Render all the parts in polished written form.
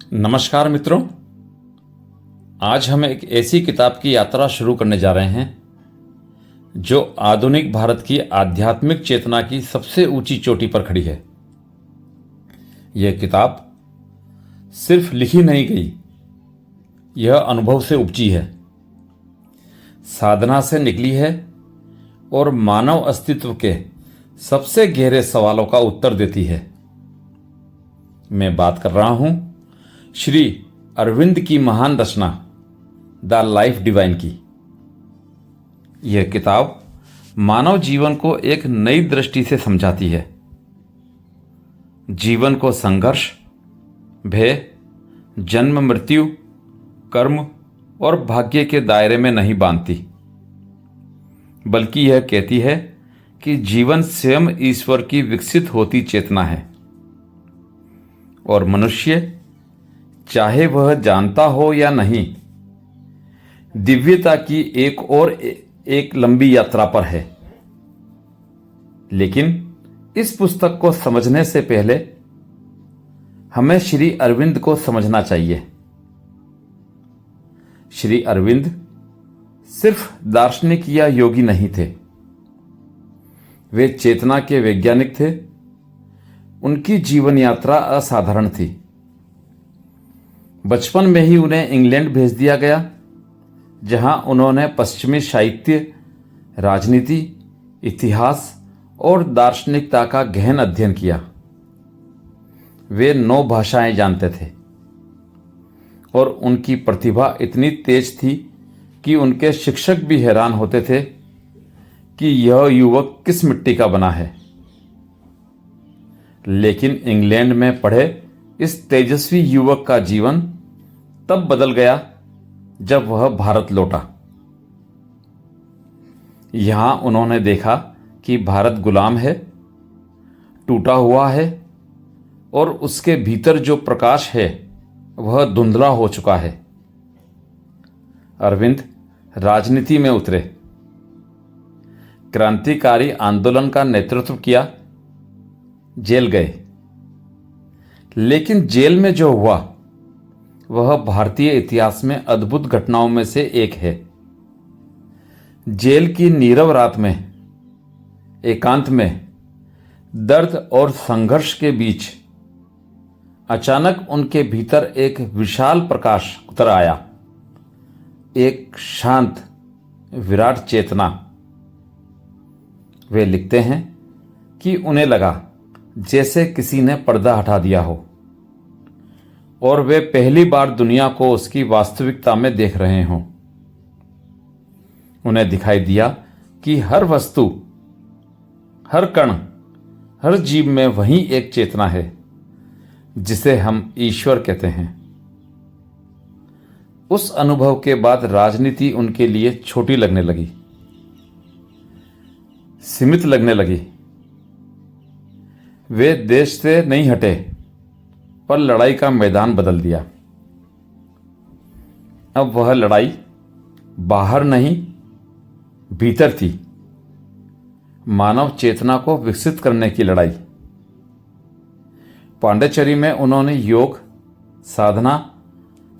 नमस्कार मित्रों। आज हम एक ऐसी किताब की यात्रा शुरू करने जा रहे हैं जो आधुनिक भारत की आध्यात्मिक चेतना की सबसे ऊंची चोटी पर खड़ी है। यह किताब सिर्फ लिखी नहीं गई, यह अनुभव से उपजी है, साधना से निकली है और मानव अस्तित्व के सबसे गहरे सवालों का उत्तर देती है। मैं बात कर रहा हूं श्री अरविंद की महान रचना द लाइफ डिवाइन की। यह किताब मानव जीवन को एक नई दृष्टि से समझाती है, जीवन को संघर्ष, भय, जन्म मृत्यु, कर्म और भाग्य के दायरे में नहीं बांधती, बल्कि यह कहती है कि जीवन स्वयं ईश्वर की विकसित होती चेतना है और मनुष्य, चाहे वह जानता हो या नहीं, दिव्यता की एक लंबी यात्रा पर है। लेकिन इस पुस्तक को समझने से पहले हमें श्री अरविंद को समझना चाहिए। श्री अरविंद सिर्फ दार्शनिक या योगी नहीं थे, वे चेतना के वैज्ञानिक थे। उनकी जीवन यात्रा असाधारण थी। बचपन में ही उन्हें इंग्लैंड भेज दिया गया, जहां उन्होंने पश्चिमी साहित्य, राजनीति, इतिहास और दार्शनिकता का गहन अध्ययन किया। वे 9 भाषाएं जानते थे और उनकी प्रतिभा इतनी तेज थी कि उनके शिक्षक भी हैरान होते थे कि यह युवक किस मिट्टी का बना है। लेकिन इंग्लैंड में पढ़े इस तेजस्वी युवक का जीवन तब बदल गया जब वह भारत लौटा। यहां उन्होंने देखा कि भारत गुलाम है, टूटा हुआ है और उसके भीतर जो प्रकाश है वह धुंधला हो चुका है। अरविंद राजनीति में उतरे, क्रांतिकारी आंदोलन का नेतृत्व किया, जेल गए। लेकिन जेल में जो हुआ वह भारतीय इतिहास में अद्भुत घटनाओं में से एक है। जेल की नीरव रात में, एकांत में, दर्द और संघर्ष के बीच अचानक उनके भीतर एक विशाल प्रकाश उतर आया, एक शांत विराट चेतना। वे लिखते हैं कि उन्हें लगा जैसे किसी ने पर्दा हटा दिया हो और वे पहली बार दुनिया को उसकी वास्तविकता में देख रहे हों। उन्हें दिखाई दिया कि हर वस्तु, हर कण, हर जीव में वही एक चेतना है जिसे हम ईश्वर कहते हैं। उस अनुभव के बाद राजनीति उनके लिए छोटी लगने लगी, सीमित लगने लगी। वे देश से नहीं हटे पर लड़ाई का मैदान बदल दिया। अब वह लड़ाई बाहर नहीं, भीतर थी, मानव चेतना को विकसित करने की लड़ाई। पांडिचेरी में उन्होंने योग, साधना,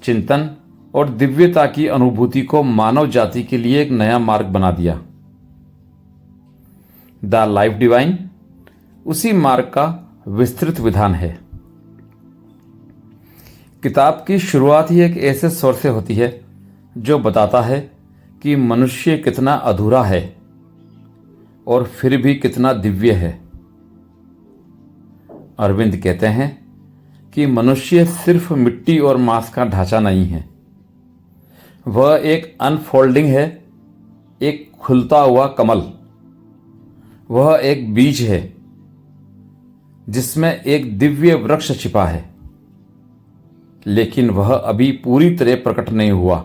चिंतन और दिव्यता की अनुभूति को मानव जाति के लिए एक नया मार्ग बना दिया। द लाइफ डिवाइन उसी मार्ग का विस्तृत विधान है। किताब की शुरुआत ही एक ऐसे स्वर से होती है जो बताता है कि मनुष्य कितना अधूरा है और फिर भी कितना दिव्य है। अरविंद कहते हैं कि मनुष्य सिर्फ मिट्टी और मांस का ढांचा नहीं है, वह एक अनफोल्डिंग है, एक खुलता हुआ कमल। वह एक बीज है जिसमें एक दिव्य वृक्ष छिपा है, लेकिन वह अभी पूरी तरह प्रकट नहीं हुआ।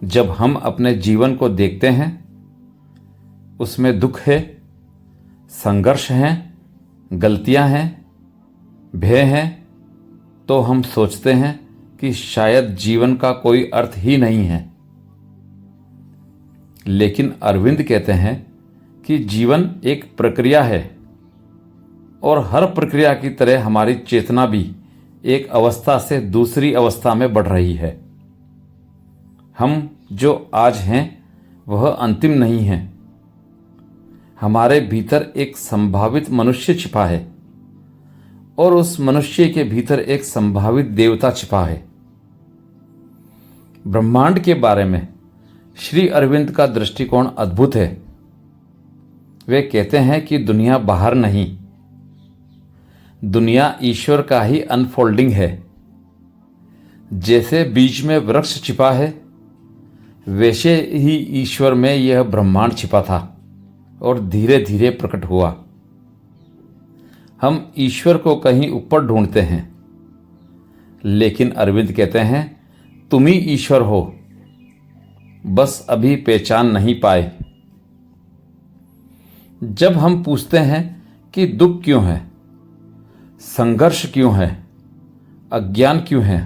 जब हम अपने जीवन को देखते हैं, उसमें दुख है, संघर्ष हैं, गलतियां हैं, भय हैं, तो हम सोचते हैं कि शायद जीवन का कोई अर्थ ही नहीं है। लेकिन अरविंद कहते हैं कि जीवन एक प्रक्रिया है और हर प्रक्रिया की तरह हमारी चेतना भी एक अवस्था से दूसरी अवस्था में बढ़ रही है। हम जो आज हैं वह अंतिम नहीं है। हमारे भीतर एक संभावित मनुष्य छिपा है और उस मनुष्य के भीतर एक संभावित देवता छिपा है। ब्रह्मांड के बारे में श्री अरविंद का दृष्टिकोण अद्भुत है। वे कहते हैं कि दुनिया बाहर नहीं, दुनिया ईश्वर का ही अनफोल्डिंग है। जैसे बीज में वृक्ष छिपा है, वैसे ही ईश्वर में यह ब्रह्मांड छिपा था और धीरे धीरे प्रकट हुआ। हम ईश्वर को कहीं ऊपर ढूंढते हैं, लेकिन अरविंद कहते हैं तुम ही ईश्वर हो, बस अभी पहचान नहीं पाए। जब हम पूछते हैं कि दुख क्यों है, संघर्ष क्यों है, अज्ञान क्यों है,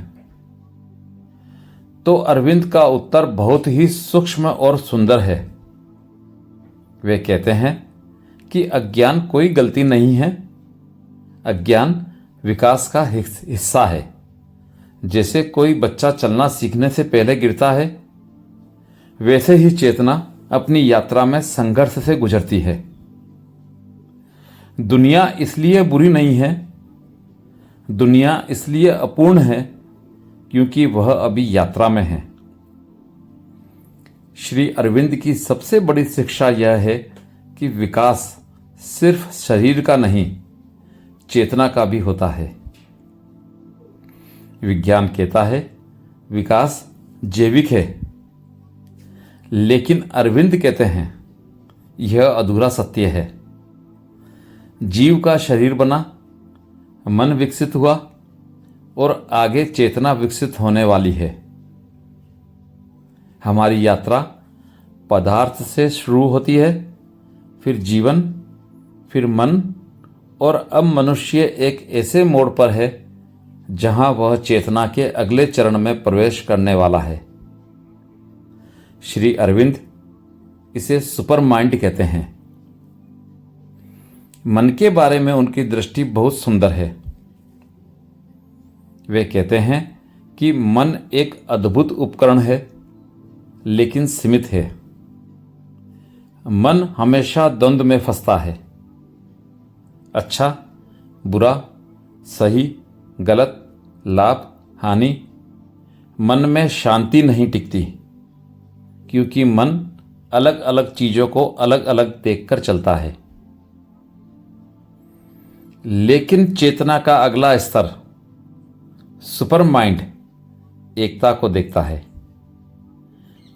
तो अरविंद का उत्तर बहुत ही सूक्ष्म और सुंदर है। वे कहते हैं कि अज्ञान कोई गलती नहीं है, अज्ञान विकास का हिस्सा है। जैसे कोई बच्चा चलना सीखने से पहले गिरता है, वैसे ही चेतना अपनी यात्रा में संघर्ष से गुजरती है। दुनिया इसलिए बुरी नहीं है, दुनिया इसलिए अपूर्ण है क्योंकि वह अभी यात्रा में है। श्री अरविंद की सबसे बड़ी शिक्षा यह है कि विकास सिर्फ शरीर का नहीं, चेतना का भी होता है। विज्ञान कहता है विकास जैविक है, लेकिन अरविंद कहते हैं यह अधूरा सत्य है। जीव का शरीर बना, मन विकसित हुआ और आगे चेतना विकसित होने वाली है। हमारी यात्रा पदार्थ से शुरू होती है, फिर जीवन, फिर मन, और अब मनुष्य एक ऐसे मोड़ पर है जहां वह चेतना के अगले चरण में प्रवेश करने वाला है। श्री अरविंद इसे सुपर माइंड कहते हैं। मन के बारे में उनकी दृष्टि बहुत सुंदर है। वे कहते हैं कि मन एक अद्भुत उपकरण है, लेकिन सीमित है। मन हमेशा द्वंद्व में फंसता है, अच्छा बुरा, सही गलत, लाभ हानि। मन में शांति नहीं टिकती, क्योंकि मन अलग अलग चीजों को अलग अलग देखकर चलता है। लेकिन चेतना का अगला स्तर सुपर माइंड एकता को देखता है।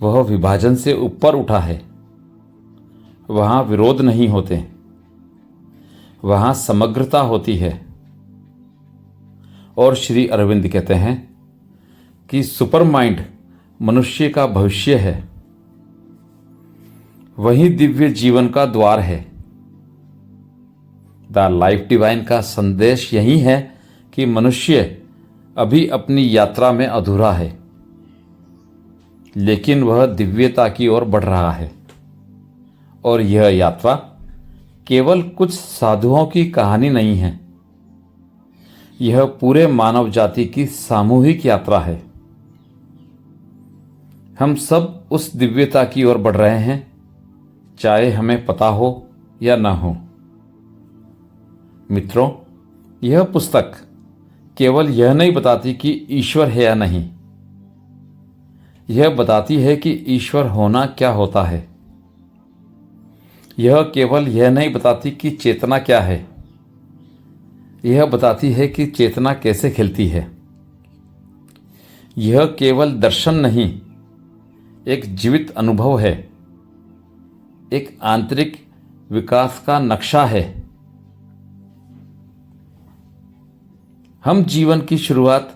वह विभाजन से ऊपर उठा है। वहां विरोध नहीं होते, वहां समग्रता होती है। और श्री अरविंद कहते हैं कि सुपर माइंड मनुष्य का भविष्य है, वही दिव्य जीवन का द्वार है। द लाइफ डिवाइन का संदेश यही है कि मनुष्य अभी अपनी यात्रा में अधूरा है, लेकिन वह दिव्यता की ओर बढ़ रहा है। और यह यात्रा केवल कुछ साधुओं की कहानी नहीं है, यह पूरे मानव जाति की सामूहिक यात्रा है। हम सब उस दिव्यता की ओर बढ़ रहे हैं, चाहे हमें पता हो या ना हो। मित्रों, यह पुस्तक केवल यह नहीं बताती कि ईश्वर है या नहीं, यह बताती है कि ईश्वर होना क्या होता है। यह केवल यह नहीं बताती कि चेतना क्या है, यह बताती है कि चेतना कैसे खिलती है। यह केवल दर्शन नहीं, एक जीवित अनुभव है, एक आंतरिक विकास का नक्शा है। हम जीवन की शुरुआत,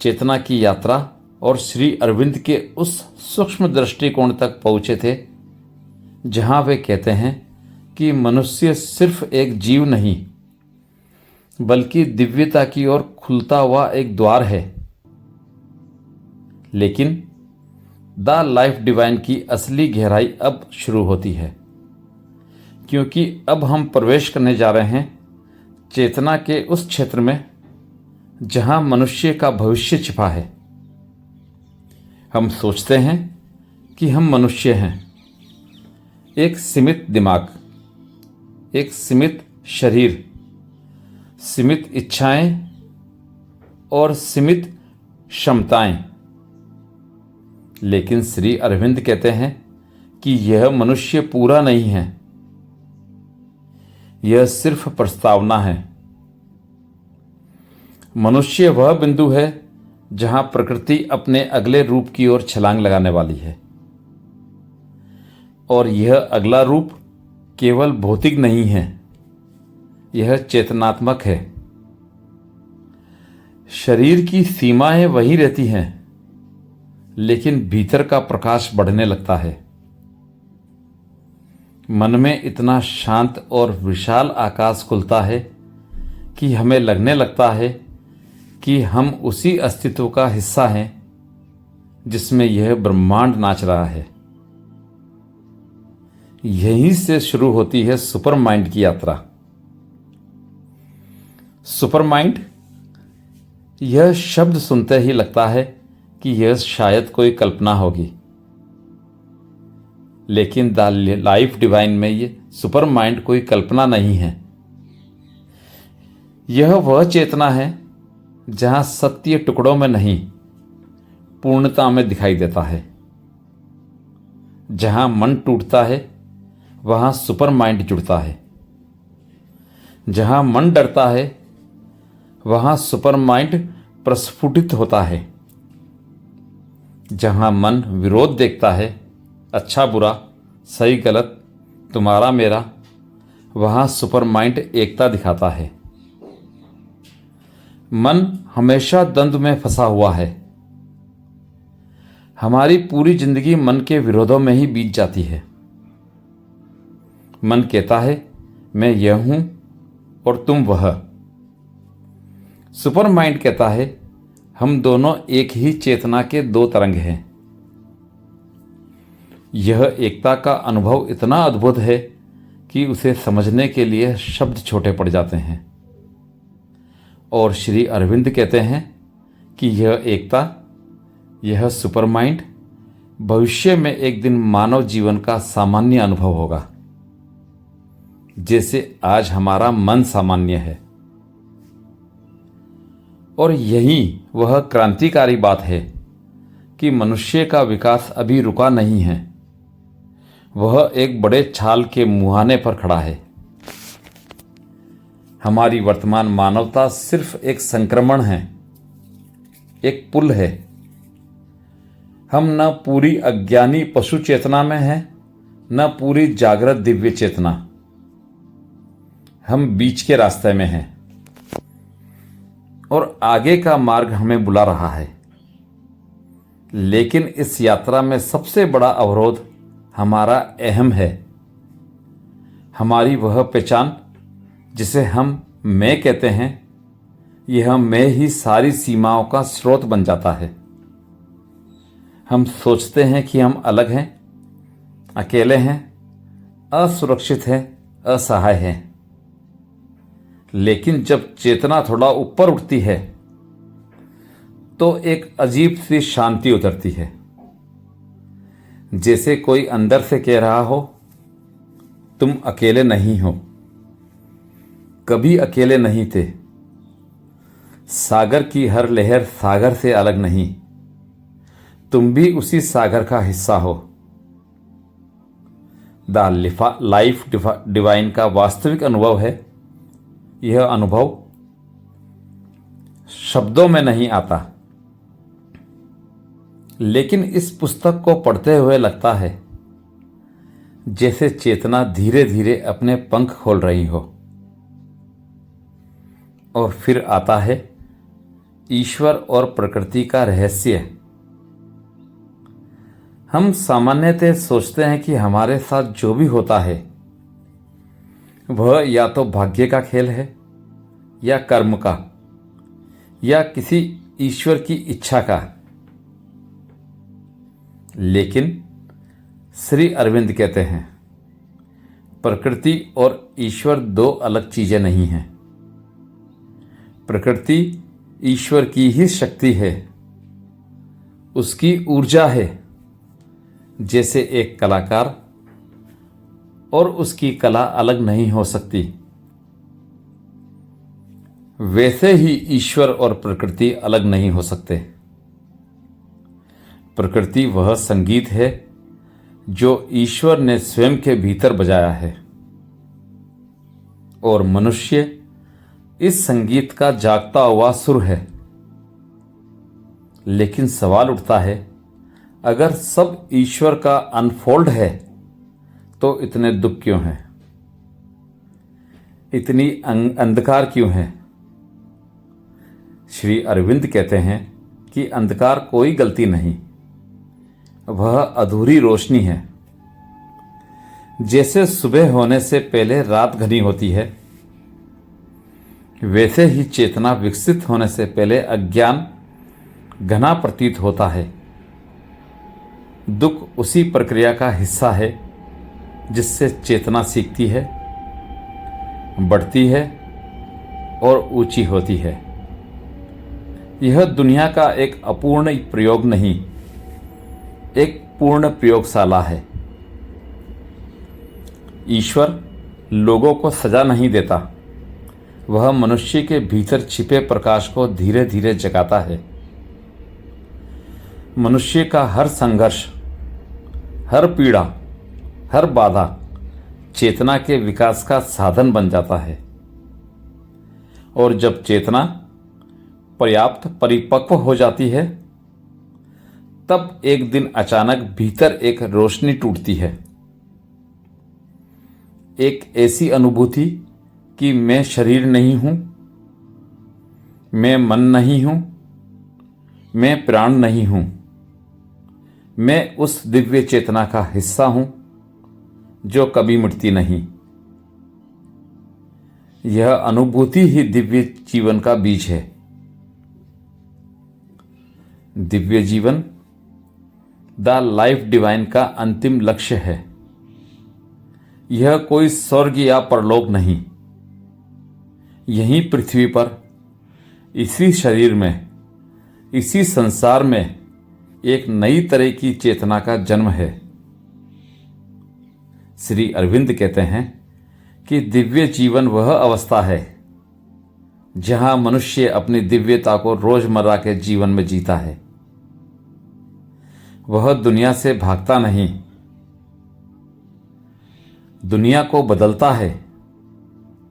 चेतना की यात्रा और श्री अरविंद के उस सूक्ष्म दृष्टिकोण तक पहुंचे थे जहां वे कहते हैं कि मनुष्य सिर्फ एक जीव नहीं, बल्कि दिव्यता की ओर खुलता हुआ एक द्वार है। लेकिन द लाइफ डिवाइन की असली गहराई अब शुरू होती है, क्योंकि अब हम प्रवेश करने जा रहे हैं चेतना के उस क्षेत्र में जहां मनुष्य का भविष्य छिपा है। हम सोचते हैं कि हम मनुष्य हैं, एक सीमित दिमाग, एक सीमित शरीर, सीमित इच्छाएं और सीमित क्षमताएं। लेकिन श्री अरविंद कहते हैं कि यह मनुष्य पूरा नहीं है, यह सिर्फ प्रस्तावना है। मनुष्य वह बिंदु है जहां प्रकृति अपने अगले रूप की ओर छलांग लगाने वाली है, और यह अगला रूप केवल भौतिक नहीं है, यह चेतनात्मक है। शरीर की सीमाएं वही रहती हैं, लेकिन भीतर का प्रकाश बढ़ने लगता है। मन में इतना शांत और विशाल आकाश खुलता है कि हमें लगने लगता है कि हम उसी अस्तित्व का हिस्सा हैं जिसमें यह ब्रह्मांड नाच रहा है। यहीं से शुरू होती है सुपर माइंड की यात्रा। सुपर माइंड, यह शब्द सुनते ही लगता है कि यह शायद कोई कल्पना होगी, लेकिन द लाइफ डिवाइन में ये सुपर माइंड कोई कल्पना नहीं है। यह वह चेतना है जहां सत्य टुकड़ों में नहीं, पूर्णता में दिखाई देता है। जहां मन टूटता है वहां सुपर माइंड जुड़ता है। जहां मन डरता है वहां सुपर माइंड प्रस्फुटित होता है। जहां मन विरोध देखता है, अच्छा बुरा, सही गलत, तुम्हारा मेरा, वहां सुपर माइंड एकता दिखाता है। मन हमेशा द्वंद्व में फंसा हुआ है। हमारी पूरी जिंदगी मन के विरोधों में ही बीत जाती है। मन कहता है मैं यह हूं और तुम वह। सुपर माइंड कहता है हम दोनों एक ही चेतना के दो तरंग हैं। यह एकता का अनुभव इतना अद्भुत है कि उसे समझने के लिए शब्द छोटे पड़ जाते हैं। और श्री अरविंद कहते हैं कि यह एकता, यह सुपर माइंड भविष्य में एक दिन मानव जीवन का सामान्य अनुभव होगा, जैसे आज हमारा मन सामान्य है। और यही वह क्रांतिकारी बात है कि मनुष्य का विकास अभी रुका नहीं है, वह एक बड़े छाल के मुहाने पर खड़ा है। हमारी वर्तमान मानवता सिर्फ एक संक्रमण है, एक पुल है। हम न पूरी अज्ञानी पशु चेतना में हैं, न पूरी जागृत दिव्य चेतना। हम बीच के रास्ते में हैं और आगे का मार्ग हमें बुला रहा है। लेकिन इस यात्रा में सबसे बड़ा अवरोध हमारा अहम है, हमारी वह पहचान जिसे हम मैं कहते हैं। यह मैं ही सारी सीमाओं का स्रोत बन जाता है। हम सोचते हैं कि हम अलग हैं, अकेले हैं, असुरक्षित हैं, असहाय हैं। लेकिन जब चेतना थोड़ा ऊपर उठती है तो एक अजीब सी शांति उतरती है, जैसे कोई अंदर से कह रहा हो तुम अकेले नहीं हो, कभी अकेले नहीं थे। सागर की हर लहर सागर से अलग नहीं, तुम भी उसी सागर का हिस्सा हो। द लाइफ डिवाइन का वास्तविक अनुभव है। यह अनुभव शब्दों में नहीं आता, लेकिन इस पुस्तक को पढ़ते हुए लगता है जैसे चेतना धीरे धीरे अपने पंख खोल रही हो। और फिर आता है ईश्वर और प्रकृति का रहस्य। हम सामान्यतः सोचते हैं कि हमारे साथ जो भी होता है वह या तो भाग्य का खेल है, या कर्म का, या किसी ईश्वर की इच्छा का। लेकिन श्री अरविंद कहते हैं प्रकृति और ईश्वर दो अलग चीजें नहीं हैं। प्रकृति ईश्वर की ही शक्ति है, उसकी ऊर्जा है। जैसे एक कलाकार और उसकी कला अलग नहीं हो सकती, वैसे ही ईश्वर और प्रकृति अलग नहीं हो सकते। प्रकृति वह संगीत है जो ईश्वर ने स्वयं के भीतर बजाया है, और मनुष्य इस संगीत का जागता हुआ सुर है। लेकिन सवाल उठता है, अगर सब ईश्वर का अनफोल्ड है तो इतने दुख क्यों हैं, इतनी अंधकार क्यों है? श्री अरविंद कहते हैं कि अंधकार कोई गलती नहीं, वह अधूरी रोशनी है। जैसे सुबह होने से पहले रात घनी होती है, वैसे ही चेतना विकसित होने से पहले अज्ञान घना प्रतीत होता है। दुख उसी प्रक्रिया का हिस्सा है जिससे चेतना सीखती है, बढ़ती है और ऊंची होती है। यह दुनिया का एक अपूर्ण प्रयोग नहीं, एक पूर्ण प्रयोगशाला है। ईश्वर लोगों को सजा नहीं देता, वह मनुष्य के भीतर छिपे प्रकाश को धीरे धीरे जगाता है। मनुष्य का हर संघर्ष, हर पीड़ा, हर बाधा चेतना के विकास का साधन बन जाता है, और जब चेतना पर्याप्त परिपक्व हो जाती है, तब एक दिन अचानक भीतर एक रोशनी टूटती है। एक ऐसी अनुभूति कि मैं शरीर नहीं हूं, मैं मन नहीं हूं, मैं प्राण नहीं हूं, मैं उस दिव्य चेतना का हिस्सा हूं जो कभी मिटती नहीं। यह अनुभूति ही दिव्य जीवन का बीज है। दिव्य जीवन द लाइफ डिवाइन का अंतिम लक्ष्य है। यह कोई स्वर्ग या परलोक नहीं, यहीं पृथ्वी पर, इसी शरीर में, इसी संसार में एक नई तरह की चेतना का जन्म है। श्री अरविंद कहते हैं कि दिव्य जीवन वह अवस्था है जहां मनुष्य अपनी दिव्यता को रोजमर्रा के जीवन में जीता है। वह दुनिया से भागता नहीं, दुनिया को बदलता है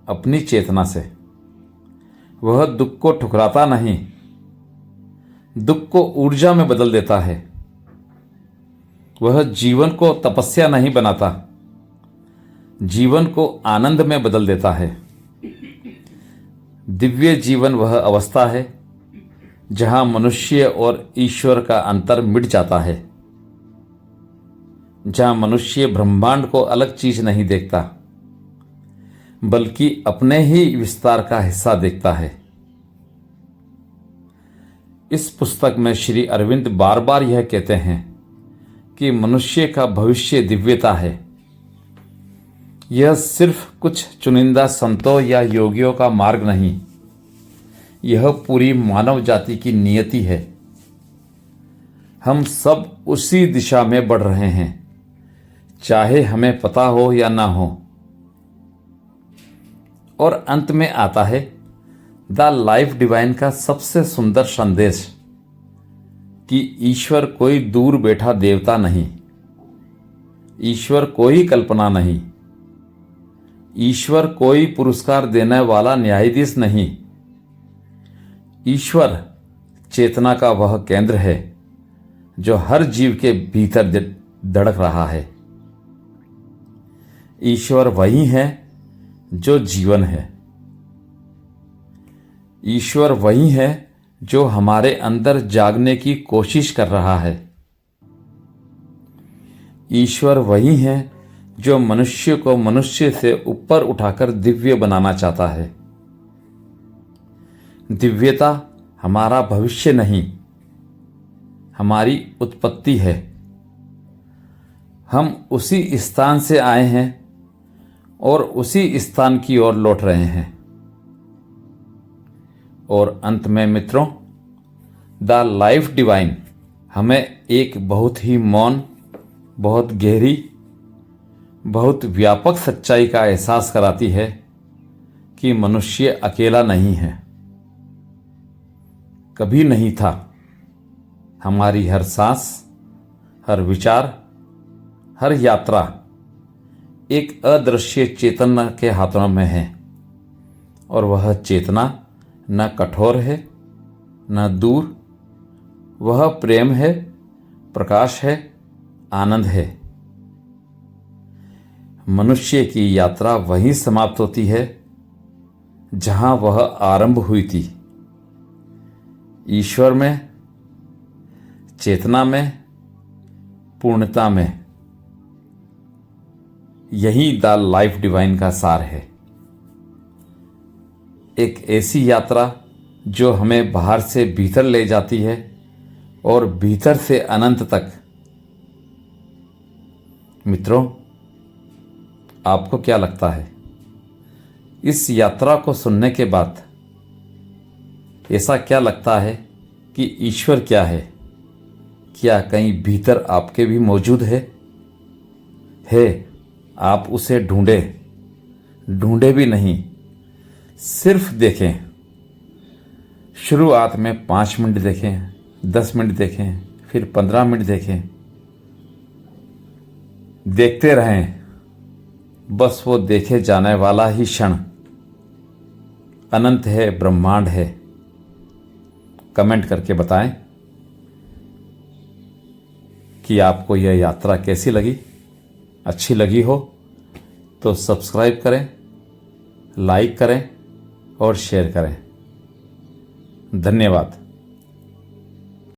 अपनी चेतना से। वह दुख को ठुकराता नहीं, दुख को ऊर्जा में बदल देता है। वह जीवन को तपस्या नहीं बनाता, जीवन को आनंद में बदल देता है। दिव्य जीवन वह अवस्था है जहां मनुष्य और ईश्वर का अंतर मिट जाता है, जहां मनुष्य ब्रह्मांड को अलग चीज नहीं देखता, बल्कि अपने ही विस्तार का हिस्सा देखता है। इस पुस्तक में श्री अरविंद बार बार यह कहते हैं कि मनुष्य का भविष्य दिव्यता है। यह सिर्फ कुछ चुनिंदा संतों या योगियों का मार्ग नहीं, यह पूरी मानव जाति की नियति है। हम सब उसी दिशा में बढ़ रहे हैं, चाहे हमें पता हो या ना हो। और अंत में आता है द लाइफ डिवाइन का सबसे सुंदर संदेश कि ईश्वर कोई दूर बैठा देवता नहीं, ईश्वर कोई कल्पना नहीं, ईश्वर कोई पुरस्कार देने वाला न्यायाधीश नहीं। ईश्वर चेतना का वह केंद्र है जो हर जीव के भीतर धड़क रहा है। ईश्वर वही है जो जीवन है। ईश्वर वही है जो हमारे अंदर जागने की कोशिश कर रहा है। ईश्वर वही है जो मनुष्य को मनुष्य से ऊपर उठाकर दिव्य बनाना चाहता है। दिव्यता हमारा भविष्य नहीं, हमारी उत्पत्ति है। हम उसी स्थान से आए हैं और उसी स्थान की ओर लौट रहे हैं। और अंत में मित्रों, द लाइफ डिवाइन हमें एक बहुत ही मौन, बहुत गहरी, बहुत व्यापक सच्चाई का एहसास कराती है कि मनुष्य अकेला नहीं है, कभी नहीं था। हमारी हर सांस, हर विचार, हर यात्रा एक अदृश्य चेतना के हाथों में है, और वह चेतना न कठोर है न दूर, वह प्रेम है, प्रकाश है, आनंद है। मनुष्य की यात्रा वहीं समाप्त होती है जहां वह आरंभ हुई थी, ईश्वर में, चेतना में, पूर्णता में। यही द लाइफ डिवाइन का सार है, एक ऐसी यात्रा जो हमें बाहर से भीतर ले जाती है और भीतर से अनंत तक। मित्रों, आपको क्या लगता है, इस यात्रा को सुनने के बाद ऐसा क्या लगता है कि ईश्वर क्या है? क्या कहीं भीतर आपके भी मौजूद है? आप उसे ढूंढे भी नहीं, सिर्फ देखें। शुरुआत में 5 मिनट देखें, 10 मिनट देखें, फिर 15 मिनट देखें। देखते रहें, बस वो देखे जाने वाला ही क्षण अनंत है, ब्रह्मांड है। कमेंट करके बताएं कि आपको यह यात्रा कैसी लगी। अच्छी लगी हो तो सब्सक्राइब करें, लाइक करें और शेयर करें। धन्यवाद।